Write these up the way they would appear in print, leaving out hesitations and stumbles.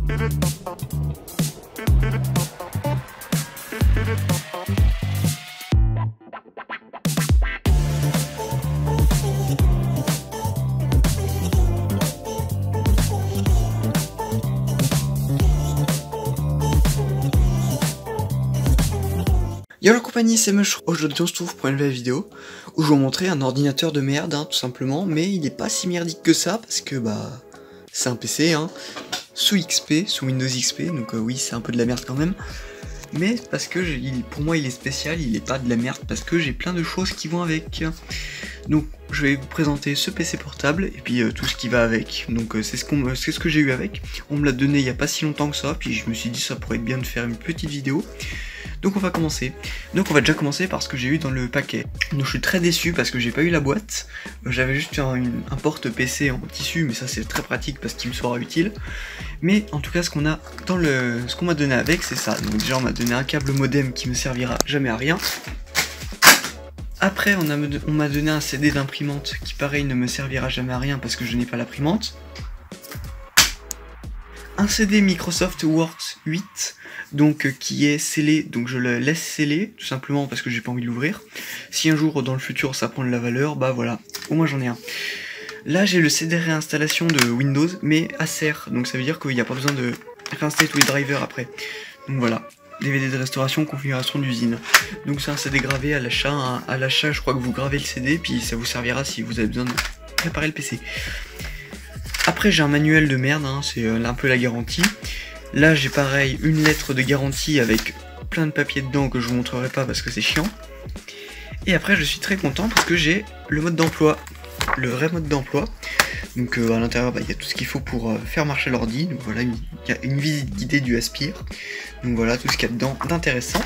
Yo la compagnie, c'est Mush. Aujourd'hui on se trouve pour une nouvelle vidéo où je vais vous montrer un ordinateur de merde, hein, tout simplement, mais il est pas si merdique que ça parce que bah c'est un PC, hein, sous XP, sous Windows XP, donc oui c'est un peu de la merde quand même, mais parce que pour moi il est spécial, il est pas de la merde parce que j'ai plein de choses qui vont avec. Donc je vais vous présenter ce PC portable et puis tout ce qui va avec. Donc c'est ce que j'ai eu avec. On me l'a donné il y a pas si longtemps que ça, puis je me suis dit ça pourrait être bien de faire une petite vidéo. Donc on va commencer. Donc on va déjà commencer par ce que j'ai eu dans le paquet. Donc je suis très déçu parce que j'ai pas eu la boîte. J'avais juste un porte PC en tissu, mais ça c'est très pratique parce qu'il me sera utile. Mais en tout cas ce qu'on a dans ce qu'on m'a donné avec, c'est ça. Donc déjà on m'a donné un câble modem qui me servira jamais à rien. Après on m'a donné un CD d'imprimante qui pareil ne me servira jamais à rien parce que je n'ai pas l'imprimante. Un CD Microsoft Works 8, donc qui est scellé, donc je le laisse sceller, tout simplement parce que j'ai pas envie de l'ouvrir. Si un jour dans le futur ça prend de la valeur, bah voilà, au moins j'en ai un. Là j'ai le CD réinstallation de Windows, mais Acer, donc ça veut dire qu'il n'y a pas besoin de réinstaller tous les drivers après. Donc voilà, DVD de restauration, configuration d'usine. Donc c'est un CD gravé à l'achat, hein. À l'achat je crois que vous gravez le CD, puis ça vous servira si vous avez besoin de préparer le PC. Après j'ai un manuel de merde, hein, c'est un peu la garantie. Là j'ai pareil une lettre de garantie avec plein de papiers dedans que je vous montrerai pas parce que c'est chiant. Et après je suis très content parce que j'ai le mode d'emploi, le vrai mode d'emploi. Donc à l'intérieur il y a tout ce qu'il faut pour faire marcher l'ordi. Donc voilà, il y a une visite guidée du Aspire. Donc voilà tout ce qu'il y a dedans d'intéressant.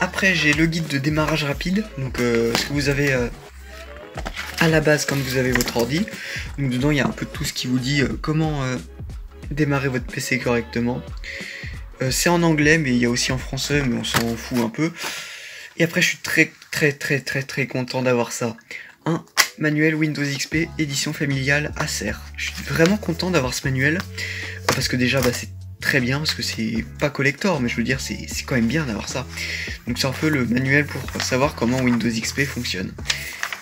Après j'ai le guide de démarrage rapide, donc ce que vous avez à la base quand vous avez votre ordi. Donc dedans il y a un peu de tout ce qui vous dit comment démarrer votre PC correctement. C'est en anglais mais il y a aussi en français, mais on s'en fout un peu. Et après je suis très content d'avoir ça. Un manuel Windows XP édition familiale Acer. Je suis vraiment content d'avoir ce manuel parce que déjà bah, c'est très bien parce que c'est pas collector, mais je veux dire c'est quand même bien d'avoir ça. Donc c'est un peu le manuel pour savoir comment Windows XP fonctionne.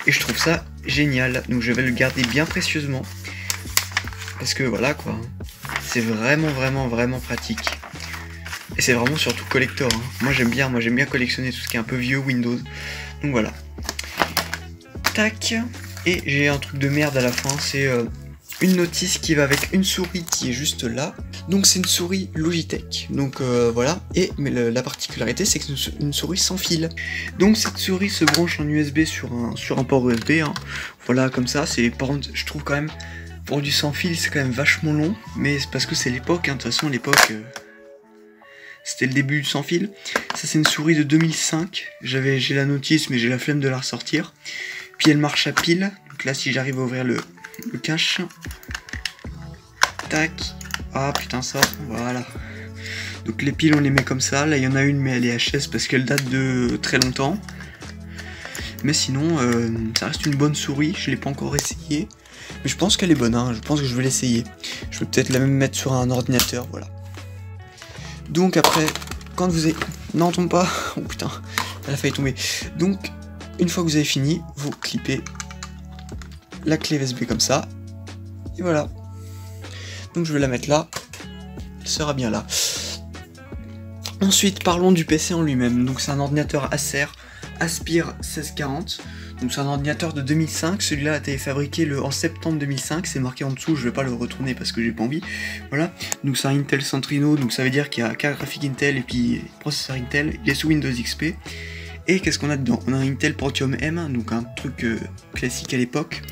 Et je trouve ça génial, donc je vais le garder bien précieusement. Parce que voilà quoi, c'est vraiment pratique. Et c'est vraiment surtout collector, hein. Moi j'aime bien collectionner tout ce qui est un peu vieux Windows. Donc voilà. Tac. Et j'ai un truc de merde à la fin, c'est une notice qui va avec une souris qui est juste là. Donc c'est une souris Logitech, donc voilà, mais la particularité c'est que c'est une souris sans fil. Donc cette souris se branche en USB sur un port USB, hein. Voilà comme ça, je trouve quand même, pour du sans fil c'est quand même vachement long, mais c'est parce que c'est l'époque, hein. De toute façon l'époque, c'était le début du sans fil. Ça c'est une souris de 2005, j'ai la notice mais j'ai la flemme de la ressortir. Puis elle marche à pile, donc là si j'arrive à ouvrir le cache, tac. Ah putain ça, voilà. Donc les piles on les met comme ça, là il y en a une mais elle est HS parce qu'elle date de très longtemps. Mais sinon ça reste une bonne souris, je l'ai pas encore essayé. Mais je pense qu'elle est bonne, hein. Je pense que je vais l'essayer. Je vais peut-être la même mettre sur un ordinateur, voilà. Donc après, quand vous avez... Non tombe pas, oh putain, elle a failli tomber. Donc une fois que vous avez fini, vous clippez la clé USB comme ça. Et voilà. Donc je vais la mettre là, elle sera bien là. Ensuite parlons du PC en lui-même. Donc c'est un ordinateur Acer Aspire 1640. Donc c'est un ordinateur de 2005, celui-là a été fabriqué en septembre 2005, c'est marqué en dessous, je vais pas le retourner parce que j'ai pas envie. Voilà, donc c'est un Intel Centrino, donc ça veut dire qu'il y a carte graphique Intel et puis processeur Intel, il est sous Windows XP. Et qu'est-ce qu'on a dedans? On a un Intel Pentium M, donc un truc classique à l'époque.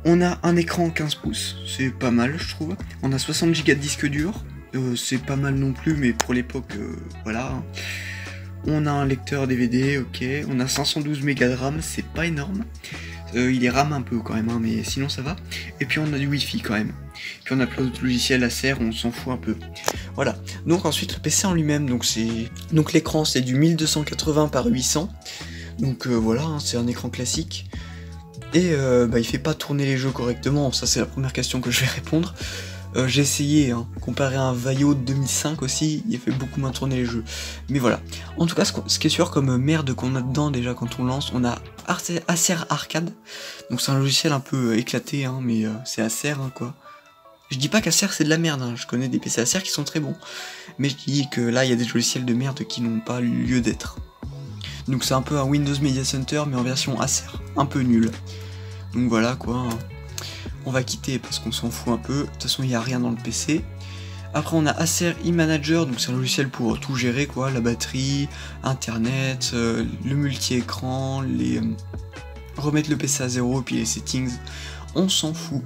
On a un écran 15 pouces, c'est pas mal je trouve. On a 60 Go de disque dur, c'est pas mal non plus, mais pour l'époque, voilà. On a un lecteur DVD, ok. On a 512 Mb de RAM, c'est pas énorme. Il est RAM un peu quand même, hein, mais sinon ça va. Et puis on a du Wi-Fi quand même. Puis on a plein d'autres logiciels Acer, on s'en fout un peu. Voilà. Donc ensuite le PC en lui-même, donc l'écran c'est du 1280 par 800. Donc voilà, hein, c'est un écran classique. Et il fait pas tourner les jeux correctement, ça c'est la première question que je vais répondre. J'ai essayé, hein, comparé à un Vaio de 2005 aussi, il a fait beaucoup moins tourner les jeux. Mais voilà. En tout cas, ce qui est sûr comme merde qu'on a dedans déjà quand on lance, on a Acer Arcade. Donc c'est un logiciel un peu éclaté, hein, mais c'est Acer, hein, quoi. Je dis pas qu'Acer c'est de la merde, hein. Je connais des PC Acer qui sont très bons. Mais je dis que là, il y a des logiciels de merde qui n'ont pas lieu d'être. Donc c'est un peu un Windows Media Center, mais en version Acer. Un peu nul. Donc voilà, quoi. Hein. On va quitter parce qu'on s'en fout un peu. De toute façon, il n'y a rien dans le PC. Après, on a Acer eManager, donc c'est un logiciel pour tout gérer, quoi. La batterie, Internet, le multi-écran, remettre le PC à zéro, et puis les settings. On s'en fout.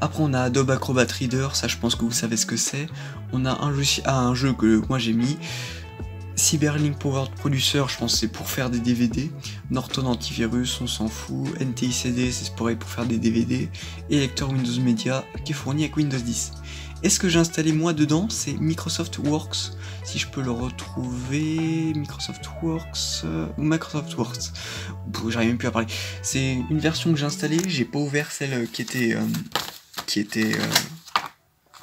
Après, on a Adobe Acrobat Reader, ça je pense que vous savez ce que c'est. On a un jeu que moi j'ai mis. Cyberlink Powered Producer, je pense que c'est pour faire des DVD. Norton Antivirus, on s'en fout. NTICD, c'est pour faire des DVD. Et lecteur Windows Media, qui est fourni avec Windows 10. Et ce que j'ai installé moi dedans, c'est Microsoft Works. Si je peux le retrouver, Microsoft Works ou Microsoft Works. J'arrive même plus à parler. C'est une version que j'ai installée. J'ai pas ouvert celle qui était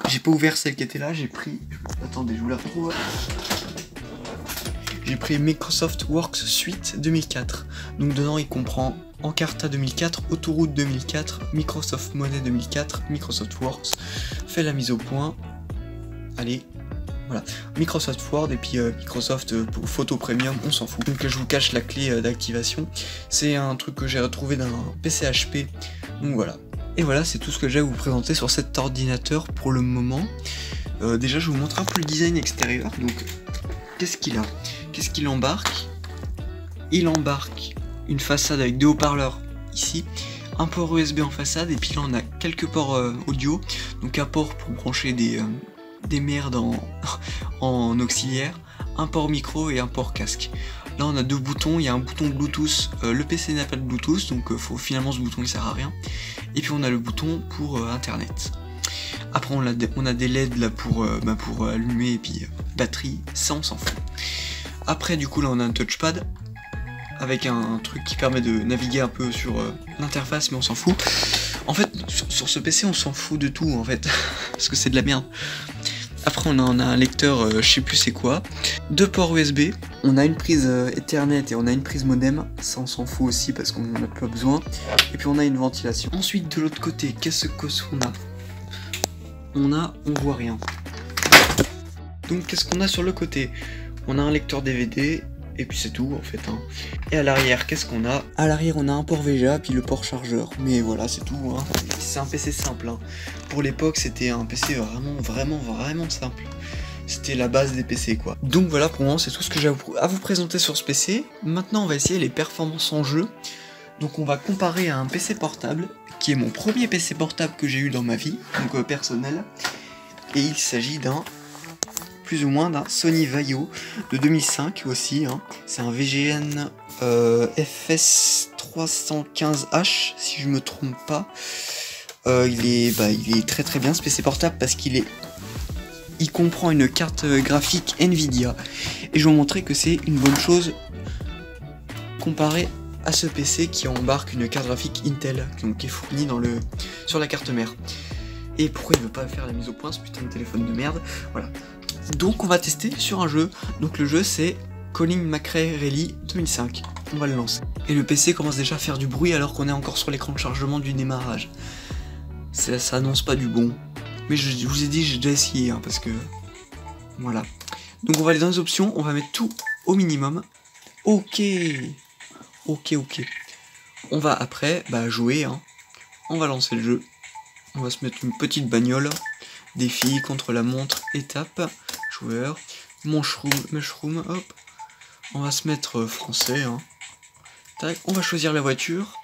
j'ai pas ouvert celle qui était là. J'ai pris. Attendez, je vous la retrouve. J'ai pris Microsoft Works Suite 2004. Donc dedans, il comprend Encarta 2004, Autoroute 2004, Microsoft Money 2004, Microsoft Works, fait la mise au point. Allez, voilà. Microsoft Word et puis Microsoft Photo Premium, on s'en fout. Donc je vous cache la clé d'activation. C'est un truc que j'ai retrouvé d'un PC HP. Donc voilà. Et voilà, c'est tout ce que j'ai à vous présenter sur cet ordinateur pour le moment. Déjà, je vous montre un peu le design extérieur. Donc, qu'est-ce qu'il a? Qu'est-ce qu'il embarque? Il embarque une façade avec 2 haut-parleurs ici, un port USB en façade, et puis là on a quelques ports audio, donc un port pour brancher des merdes en auxiliaire, un port micro et un port casque. Là on a 2 boutons, il y a un bouton Bluetooth, le PC n'a pas de Bluetooth, donc finalement ce bouton il sert à rien, et puis on a le bouton pour internet. Après on a des LED là pour allumer, et puis batterie, ça on s'en fout. Après du coup là on a un touchpad avec un truc qui permet de naviguer un peu sur l'interface, mais on s'en fout. En fait sur ce PC on s'en fout de tout en fait, parce que c'est de la merde. Après on a un lecteur, je sais plus c'est quoi, 2 ports USB, on a une prise Ethernet et on a une prise modem, ça on s'en fout aussi parce qu'on n'en a pas besoin. Et puis on a une ventilation. Ensuite de l'autre côté, qu'est-ce qu'on a? On voit rien. Donc qu'est-ce qu'on a sur le côté? On a un lecteur DVD, et puis c'est tout en fait. Hein. Et à l'arrière, qu'est-ce qu'on a? À l'arrière, on a un port VGA, puis le port chargeur. Mais voilà, c'est tout. Hein. C'est un PC simple. Hein. Pour l'époque, c'était un PC vraiment simple. C'était la base des PC, quoi. Donc voilà, pour moi, c'est tout ce que j'ai à vous présenter sur ce PC. Maintenant, on va essayer les performances en jeu. Donc on va comparer à un PC portable, qui est mon premier PC portable que j'ai eu dans ma vie, donc personnel. Et il s'agit plus ou moins d'un Sony Vaio de 2005 aussi. Hein. C'est un VGN FS315H, si je me trompe pas. Il est très bien ce PC portable parce qu'il comprend une carte graphique Nvidia. Et je vais vous montrer que c'est une bonne chose comparé à ce PC qui embarque une carte graphique Intel, donc qui est fournie sur la carte mère. Et pourquoi il veut pas faire la mise au point, ce putain de téléphone de merde? Voilà. Donc on va tester sur un jeu. Donc le jeu c'est Colin McRae Rally 2005. On va le lancer. Et le PC commence déjà à faire du bruit alors qu'on est encore sur l'écran de chargement du démarrage. Ça annonce pas du bon. Mais je vous ai dit, j'ai déjà essayé, hein, parce que... Voilà. Donc on va aller dans les options, on va mettre tout au minimum. Ok. On va après jouer. Hein. On va lancer le jeu. On va se mettre une petite bagnole. Défi, contre la montre, étape, joueur, mushroom, hop. On va se mettre français, hein. Tac, on va choisir la voiture.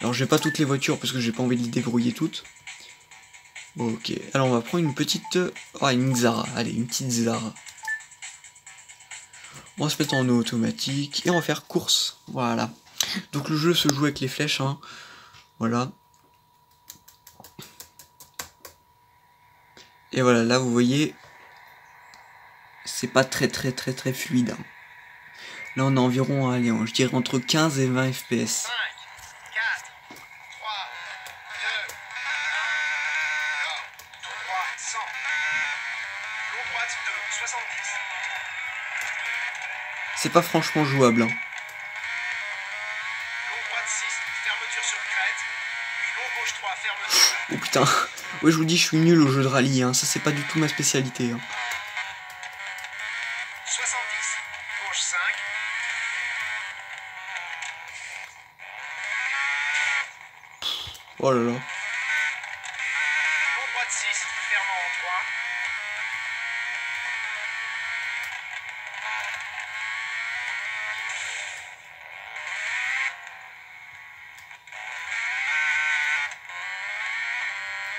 Alors j'ai pas toutes les voitures parce que j'ai pas envie de les débrouiller toutes. Ok, alors on va prendre une petite... une Xara, allez, une petite Xara. On va se mettre en automatique et on va faire course, voilà. Donc le jeu se joue avec les flèches, hein. Voilà. Et voilà, là vous voyez, c'est pas très fluide. Hein. Là on a environ, allez, je dirais entre 15 et 20 FPS. 5, 4, 3, 2, 1, 300. droite 2, 70. C'est pas franchement jouable. Hein. Long droite 6, fermeture sur crête. Puis long gauche 3, fermeture. Oh putain. Ouais, je vous dis, je suis nul au jeu de rallye. Hein. Ça, c'est pas du tout ma spécialité. Hein. 70, gauche 5. Oh là là. Long droite 6, fermant en 3.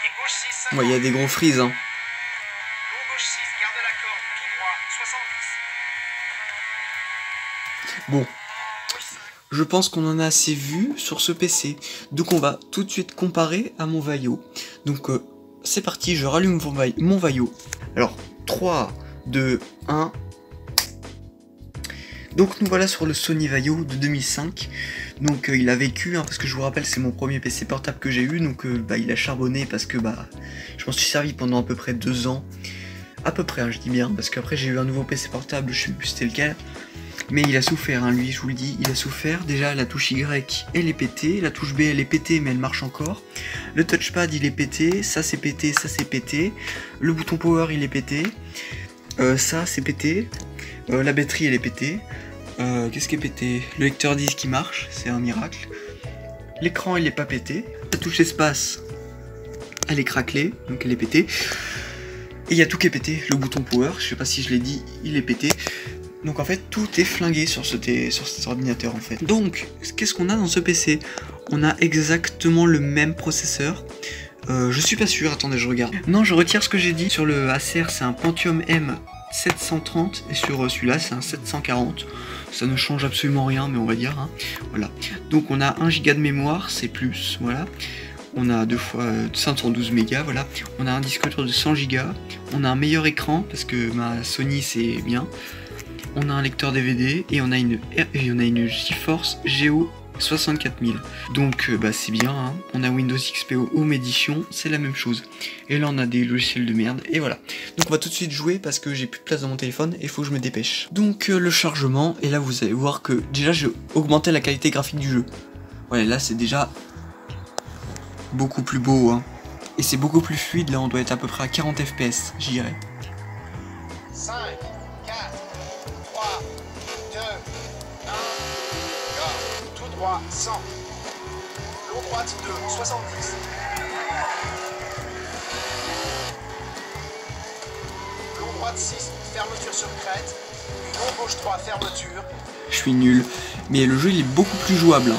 Et gauche 6, 50. Ouais, il y a des gros frises. Hein. Long gauche 6, garde la corde, tout droit, 70. Bon. Je pense qu'on en a assez vu sur ce PC. Donc on va tout de suite comparer à mon Vaio. Donc c'est parti, je rallume mon Vaio. Alors 3, 2, 1. Donc nous voilà sur le Sony Vaio de 2005. Donc il a vécu, hein, parce que je vous rappelle c'est mon premier PC portable que j'ai eu. Donc il a charbonné parce que je m'en suis servi pendant à peu près 2 ans. À peu près, hein, je dis bien, parce qu'après j'ai eu un nouveau PC portable, je sais plus c'était lequel. Mais il a souffert, hein, lui, je vous le dis, il a souffert. Déjà, la touche Y, elle est pétée. La touche B, elle est pétée, mais elle marche encore. Le touchpad, il est pété. Ça, c'est pété, ça, c'est pété. Le bouton power, il est pété. Ça, c'est pété. La batterie, elle est pétée. Qu'est-ce qui est pété? Le lecteur disque qui marche, c'est un miracle. L'écran, il est pas pété. La touche espace, elle est craquelée, donc elle est pétée. Et il y a tout qui est pété. Le bouton power, je sais pas si je l'ai dit, il est pété. Donc en fait tout est flingué sur cet ordinateur en fait. Donc qu'est-ce qu'on a dans ce PC? On a exactement le même processeur. Je suis pas sûr, attendez je regarde. Non, je retire ce que j'ai dit. Sur le Acer c'est un Pentium M 730 et sur celui-là c'est un 740. Ça ne change absolument rien mais on va dire. Hein. Voilà. Donc on a 1 Go de mémoire, c'est plus, voilà. On a 2 fois 512 mégas, voilà. On a un disque dur de 100 Go. On a un meilleur écran parce que ma Sony c'est bien. On a un lecteur DVD et on a une GeForce Geo 64000. Donc c'est bien, hein. On a Windows XP Home Edition, c'est la même chose. Et là on a des logiciels de merde, et voilà. Donc on va tout de suite jouer parce que j'ai plus de place dans mon téléphone et il faut que je me dépêche. Donc le chargement, et là vous allez voir que déjà j'ai augmenté la qualité graphique du jeu. Voilà, là c'est déjà beaucoup plus beau, hein. Et c'est beaucoup plus fluide, là on doit être à peu près à 40 FPS, j'y dirais. 5, 4, 3, 2, 1, go. Tout droit, 100. Long droite 2, 70. Long droite 6, fermeture sur crête. Puis long gauche 3, fermeture. Je suis nul, mais le jeu il est beaucoup plus jouable, hein.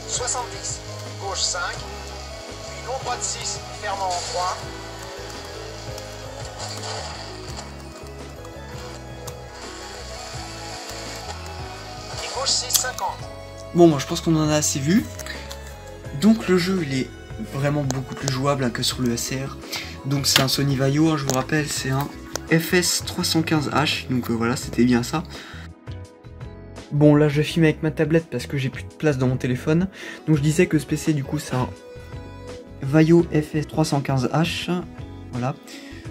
70, gauche 5, puis long droite 6, fermant en 3. Et gauche 6, 50. Bon, moi je pense qu'on en a assez vu. Donc le jeu il est vraiment beaucoup plus jouable, hein, que sur le SR. Donc c'est un Sony Vaio, hein, je vous rappelle, c'est un FS315H, donc voilà, c'était bien ça. Bon, là je filme avec ma tablette parce que j'ai plus de place dans mon téléphone. Donc je disais que ce PC du coup c'est un Vaio FS315H, voilà.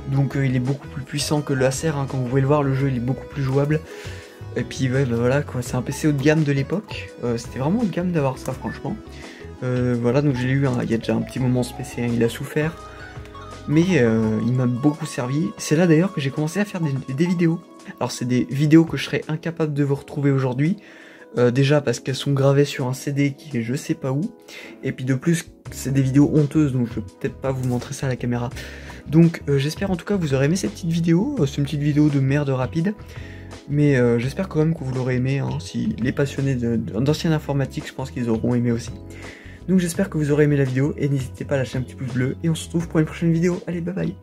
Donc il est beaucoup plus puissant que le Acer, hein, comme vous pouvez le voir, le jeu il est beaucoup plus jouable. Et puis ouais, voilà quoi, c'est un PC haut de gamme de l'époque. C'était vraiment haut de gamme d'avoir ça franchement. Voilà, donc je l'ai eu, hein, il y a déjà un petit moment ce PC, hein, il a souffert. Mais il m'a beaucoup servi. C'est là d'ailleurs que j'ai commencé à faire des vidéos. Alors c'est des vidéos que je serais incapable de vous retrouver aujourd'hui. Déjà parce qu'elles sont gravées sur un CD qui est je sais pas où. Et puis de plus c'est des vidéos honteuses, donc je vais peut-être pas vous montrer ça à la caméra. Donc j'espère en tout cas que vous aurez aimé cette petite vidéo. C'est une petite vidéo de merde rapide. Mais j'espère quand même que vous l'aurez aimé, hein. Si les passionnés d'ancienne informatique, je pense qu'ils auront aimé aussi. Donc j'espère que vous aurez aimé la vidéo et n'hésitez pas à lâcher un petit pouce bleu et on se retrouve pour une prochaine vidéo. Allez, bye bye.